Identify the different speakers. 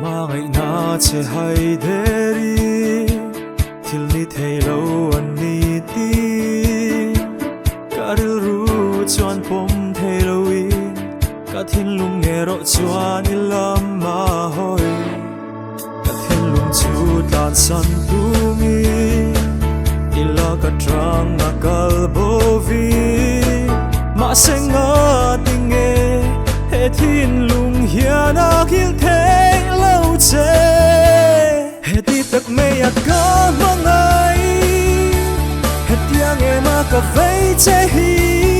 Speaker 1: mà ngày na che hay deri thil ni thei lo an ni ti karil ru chuan pom thei lo in ka thin lung nge ro chuan ilam ma hoi ka thin lung chu tan san tu mi ila ka trang na kal bo vi ma senga tinge he thin lung hian a khil thei lo che he ti tak me a ka mangai he tiang e ma ka vei che hi